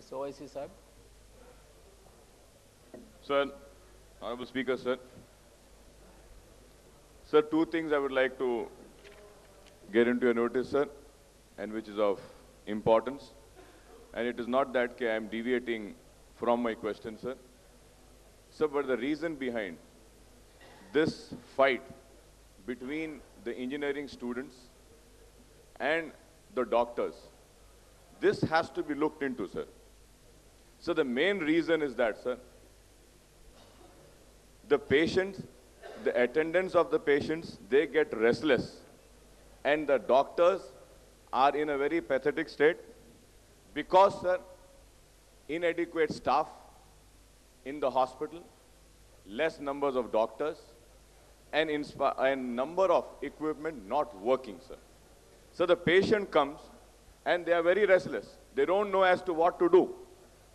Yes, OIC Sahib. Sir, Honorable Speaker, sir. Sir, two things I would like to get into your notice, sir, and which is of importance. And it is not that I am deviating from my question, sir. Sir, but the reason behind this fight between the engineering students and the doctors, this has to be looked into, sir. So the main reason is that, sir, the patients, the attendants of the patients, they get restless. And the doctors are in a very pathetic state because, sir, inadequate staff in the hospital, less numbers of doctors, and number of equipment not working, sir. So the patient comes and they are very restless. They don't know as to what to do.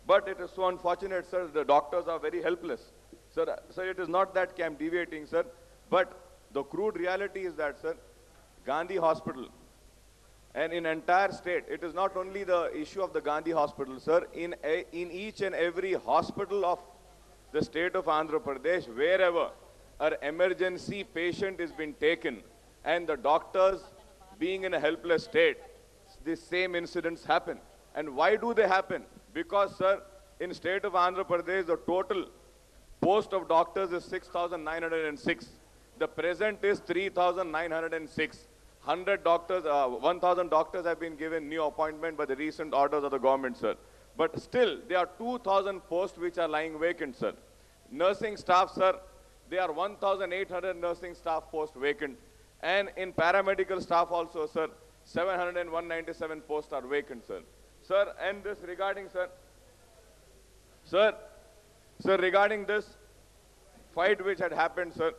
But it is so unfortunate, sir, the doctors are very helpless. Sir, it is not that I am deviating, sir, but the crude reality is that, sir, Gandhi Hospital, and in entire state, it is not only the issue of the Gandhi Hospital, sir, in each and every hospital of the state of Andhra Pradesh, wherever an emergency patient is being taken and the doctors being in a helpless state, the same incidents happen. And why do they happen? Because, sir, in state of Andhra Pradesh, the total post of doctors is 6,906. The present is 3,906. 100 doctors, 1,000 doctors have been given new appointment by the recent orders of the government, sir. But still, there are 2,000 posts which are lying vacant, sir. Nursing staff, sir, there are 1,800 nursing staff posts vacant. And in paramedical staff also, sir, 700 and 197 posts are vacant, sir. Sir, and this regarding, sir, regarding this fight which had happened, sir,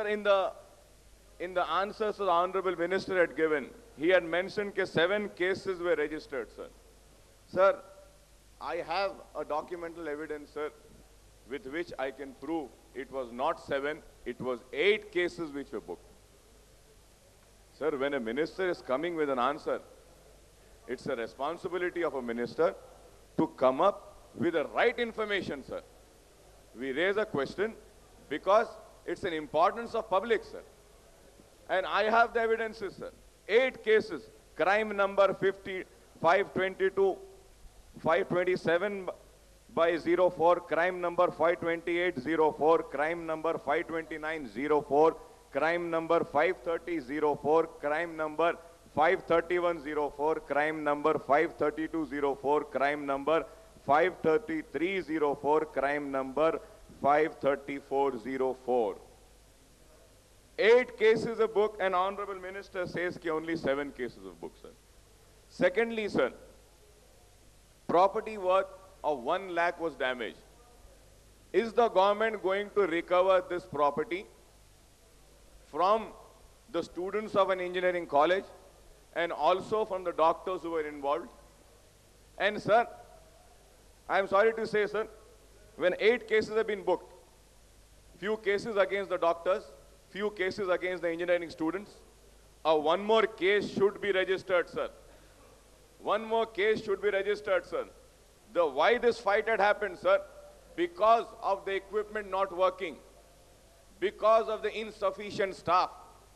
in the answers the Honorable Minister had given, he had mentioned that 7 cases were registered, sir. Sir, I have a documental evidence, sir, with which I can prove it was not 7, it was 8 cases which were booked. Sir, when a minister is coming with an answer, it's a responsibility of a minister to come up with the right information, sir. We raise a question because it's an importance of public, sir. And I have the evidences, sir. 8 cases, crime number 522, 527 by 04, crime number 52804, crime number 52904, crime number 53004, crime number 53104, crime number 53204, crime number 53304, crime number 53404. 8 cases of book, and Honorable Minister says that only 7 cases of book, sir. Secondly, sir, property worth of 1 lakh was damaged. Is the government going to recover this property from the students of an engineering college and also from the doctors who were involved? And, sir, I am sorry to say, sir, when 8 cases have been booked, few cases against the doctors, few cases against the engineering students, one more case should be registered, sir. One more case should be registered, sir. Why this fight had happened, sir? Because of the equipment not working, because of the insufficient staff,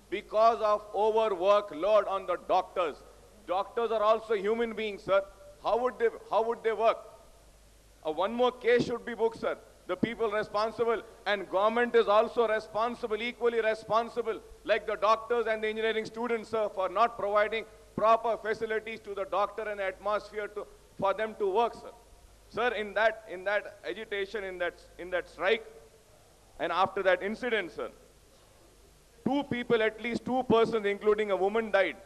because of overwork load on the doctors. Doctors are also human beings, sir. How would they work? One more case should be booked, sir. The people responsible, and government is also responsible, equally responsible, like the doctors and the engineering students, sir, for not providing proper facilities to the doctor and atmosphere for them to work, sir. Sir, in that agitation, in that strike, and after that incident, sir, 2 people, at least 2 persons, including a woman, died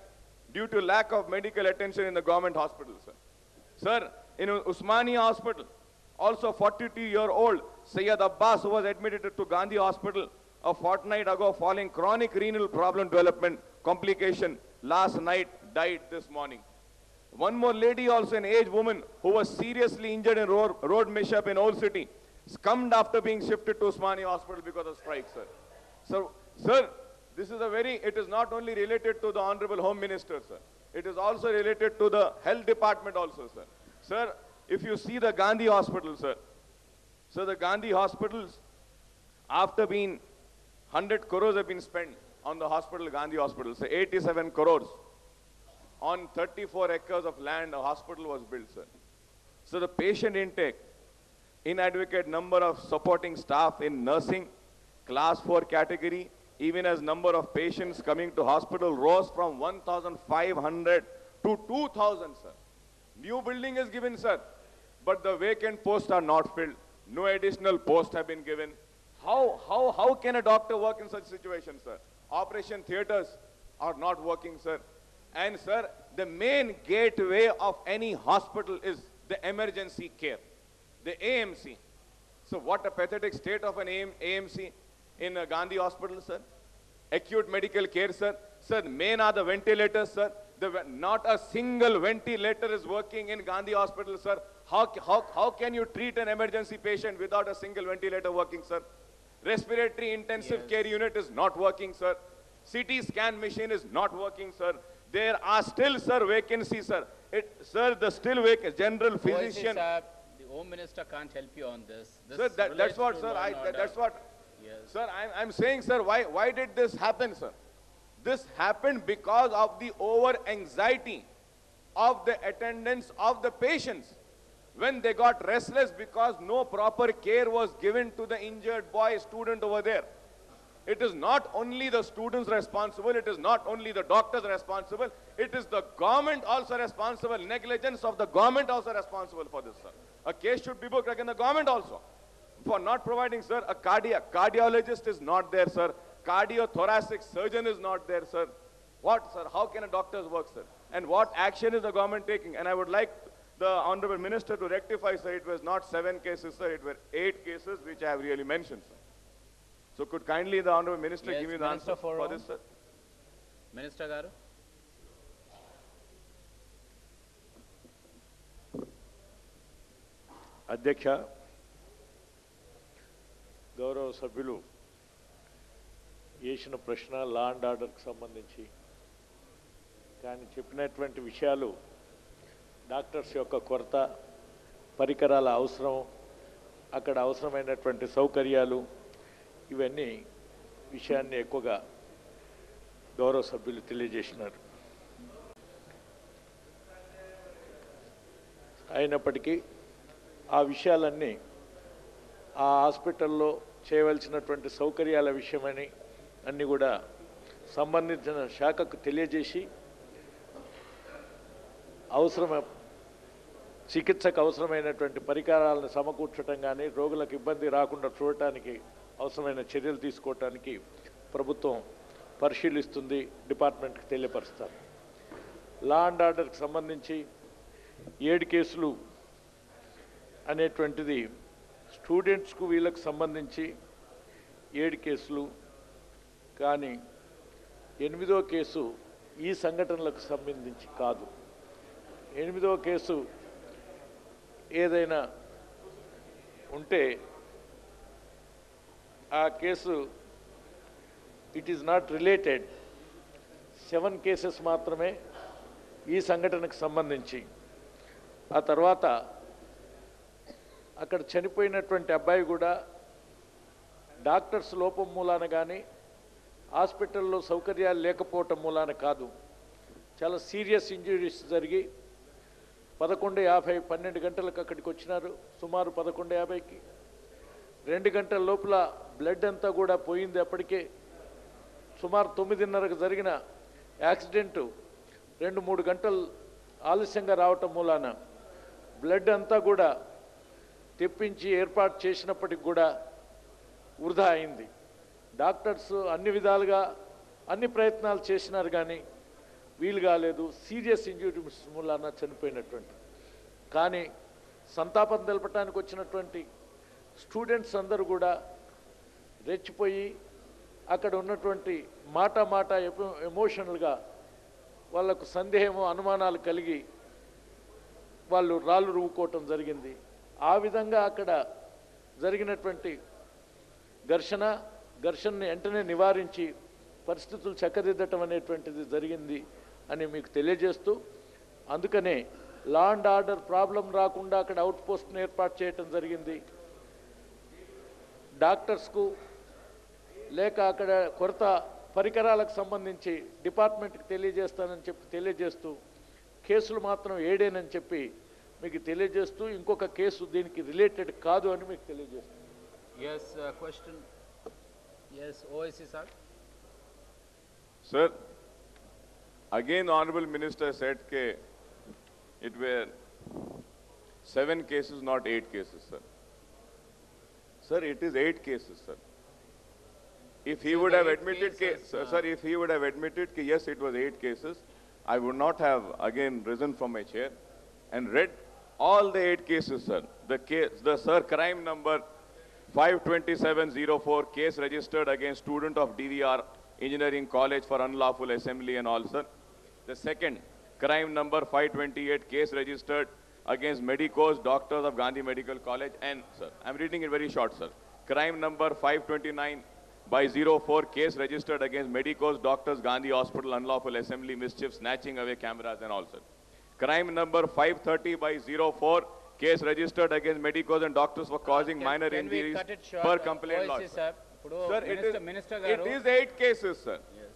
due to lack of medical attention in the government hospital, sir. Sir, in Usmania Hospital, also 42-year-old Syed Abbas, who was admitted to Gandhi Hospital a fortnight ago following chronic renal problem development complication, last night died this morning. One more lady, also an aged woman, who was seriously injured in road mishap in Old City, succumbed after being shifted to Usmania Hospital because of strike, sir. So, sir, it is not only related to the Honorable Home Minister, sir. It is also related to the Health Department also, sir. Sir, If you see the Gandhi hospital, sir, so the Gandhi hospitals, after being 100 crores have been spent on the hospital, Gandhi hospital, so 87 crores on 34 acres of land, a hospital was built, sir. So the patient intake, inadequate number of supporting staff in nursing, class 4 category, even as number of patients coming to hospital rose from 1,500 to 2,000, sir. New building is given, sir, but the vacant posts are not filled. No additional posts have been given. How can a doctor work in such situation, sir? Operation theaters are not working, sir. And, sir, the main gateway of any hospital is the emergency care, the AMC. So what a pathetic state of an AMC in a Gandhi hospital, sir. Acute medical care, sir. Sir, main are the ventilators, sir. Not a single ventilator is working in Gandhi hospital, sir. How can you treat an emergency patient without a single ventilator working, sir? Respiratory intensive care unit is not working, sir. CT scan machine is not working, sir. There are still, sir, vacancies, sir. Sir, the still vacant general physician. The Home Minister can't help you on this. Sir, that's what, sir. That's what. Yes. Sir, I'm saying, sir, why did this happen, sir? This happened because of the over anxiety of the attendants of the patients, when they got restless because no proper care was given to the injured boy student over there. It is not only the students responsible, it is not only the doctors responsible, it is the government also responsible, negligence of the government also responsible for this, sir. A case should be booked against the government also for not providing, sir, a cardiologist is not there, sir. Cardiothoracic surgeon is not there, sir. What, sir? How can a doctor's work, sir? And what action is the government taking? And I would like the Honorable Minister to rectify, sir, it was not 7 cases, sir, it were 8 cases which I have really mentioned, sir. So could kindly the Honorable Minister give me the answer for this, sir? Minister Garu. అధ్యక్ష, గౌరవ సభ్యులు వేసిన ప్రశ్న law and ఆర్డర్కి సంబంధించి, కానీ చెప్పినటువంటి విషయాలు డాక్టర్స్ యొక్క కొరత, పరికరాల అవసరం, అక్కడ అవసరమైనటువంటి సౌకర్యాలు, ఇవన్నీ విషయాన్ని ఎక్కువగా గౌరవ సభ్యులు తెలియజేసినారు. అయినప్పటికీ ఆ విషయాలన్నీ ఆ హాస్పిటల్లో చేయవలసినటువంటి సౌకర్యాల విషయమని అన్నీ కూడా సంబంధించిన శాఖకు తెలియజేసి చికిత్సకు అవసరమైనటువంటి పరికరాలను సమకూర్చడం కానీ, రోగులకు ఇబ్బంది రాకుండా చూడటానికి అవసరమైన చర్యలు తీసుకోవటానికి ప్రభుత్వం పరిశీలిస్తుంది, డిపార్ట్మెంట్కి తెలియపరుస్తారు. లా అండ్ ఆర్డర్కి సంబంధించి 7 కేసులు అనేటువంటిది స్టూడెంట్స్కు వీళ్ళకు సంబంధించి 7 కేసులు, కానీ 8వ కేసు ఈ సంఘటనలకు సంబంధించి కాదు. 8వ కేసు ఏదైనా ఉంటే ఆ case it is not related. 7 cases మాత్రమే ఈ సంఘటనకు సంబంధించి. ఆ తర్వాత అక్కడ చనిపోయినటువంటి అబ్బాయి కూడా డాక్టర్స్ లోపం మూలాన కానీ, హాస్పిటల్లో సౌకర్యాలు లేకపోవటం మూలాన కాదు, చాలా సీరియస్ ఇంజురీస్ జరిగి 11:50 12 గంటలకు అక్కడికి వచ్చినారు. సుమారు 11:50కి 2 గంటల లోపల బ్లడ్ అంతా కూడా పోయింది. అప్పటికే సుమారు 9:30కు జరిగిన యాక్సిడెంటు 2-3 గంటలు ఆలస్యంగా రావటం మూలాన బ్లడ్ అంతా కూడా తెప్పించి ఏర్పాటు చేసినప్పటికి కూడా వృధా అయింది. డాక్టర్స్ అన్ని విధాలుగా అన్ని ప్రయత్నాలు చేసినారు, కానీ వీలు కాలేదు. సీరియస్ ఇంజురీస్ మూలాన చనిపోయినటువంటి, కానీ సంతాపం తెలపడానికి వచ్చినటువంటి స్టూడెంట్స్ అందరూ కూడా రెచ్చిపోయి అక్కడ ఉన్నటువంటి మాట ఎమోషనల్గా వాళ్ళకు సందేహము, అనుమానాలు కలిగి వాళ్ళు రాళ్ళు రువ్వుకోవటం జరిగింది. ఆ విధంగా అక్కడ జరిగినటువంటి ఘర్షణని వెంటనే నివారించి పరిస్థితులు చక్కదిద్దటం అనేటువంటిది జరిగింది అని మీకు తెలియజేస్తూ, అందుకనే లా అండ్ ఆర్డర్ ప్రాబ్లం రాకుండా అక్కడ అవుట్ పోస్ట్ను ఏర్పాటు చేయటం జరిగింది. డాక్టర్స్కు లేక అక్కడ కొరత పరికరాలకు సంబంధించి డిపార్ట్మెంట్కి తెలియజేస్తానని చెప్పి తెలియజేస్తూ కేసులు మాత్రం 7 చెప్పి మీకు తెలియజేస్తూ ఇంకొక కేసు దీనికి రిలేటెడ్ కాదు అని మీకు తెలియజేస్తాను. Yes, question. Yes, OIC sir. Sir, again Honorable Minister said that it were 7 cases, not 8 cases, sir. Sir, it is 8 cases, sir. If he would have admitted, sir, if he would have admitted that yes, it was 8 cases, I would not have again risen from my chair and read all the 8 cases, sir. Sir, crime number 52704, case registered against student of DVR Engineering College for unlawful assembly and all, sir. The second, crime number 528, case registered against medicos, doctors of Gandhi Medical College, and, sir, I'm reading it very short, sir. Crime number 529/04, case registered against medicos, doctors, Gandhi Hospital, unlawful assembly, mischief, snatching away cameras and all, sir. Crime number 530/04, case registered against medicos and doctors for causing minor Can we injuries cut it short? per complaint law, OIC sir. sir. ఇప్పుడు Sir, Minister it గారు is 8 cases, sir. Yes.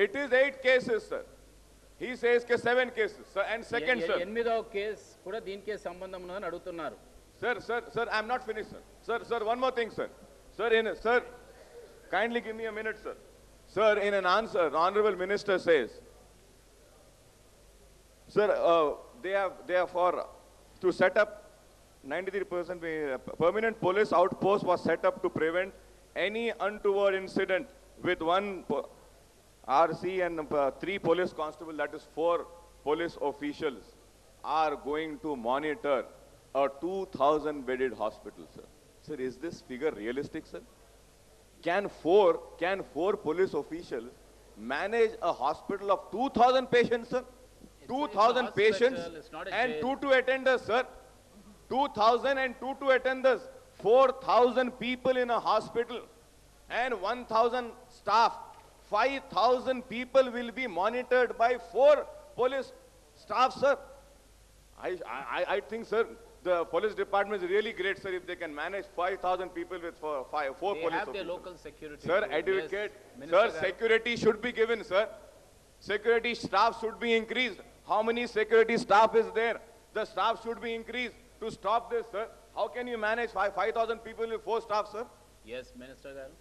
It is 8 cases, sir. He says 7 cases, sir. And second, sir. 8వ case కూడా దీనికే సంబంధం ఉన్నదని అడుగుతున్నారు. Sir, I'm not finished, sir. Sir, one more thing, sir. Sir, kindly give me a minute, sir. Sir, in an answer, the Honorable Minister says, sir, they are for, to set up 93% permanent police outpost was set up to prevent any untoward incident with one RC and 3 police constables, that is 4 police officials, are going to monitor a 2,000 bedded hospital, sir. Sir, is this figure realistic, sir? Can four police officials manage a hospital of 2,000 patients, sir? It's 2,000 a patients hospital, it's not a and jail. 2 attenders, sir. 2,000 and 2 attenders. 4,000 people in a hospital and 1,000 staff. 5,000 people will be monitored by 4 police staff, sir. I think, sir, the police department is really great, sir, if they can manage 5,000 people with 4 They police have their officers. local security. Sir, too. advocate, Yes, sir, Minister గారు. security should be given, sir. Security staff should be increased. How many security staff is there? The staff should be increased to stop this, sir. How can you manage 5,000 people with 4 staff, sir? Yes, Minister గారు.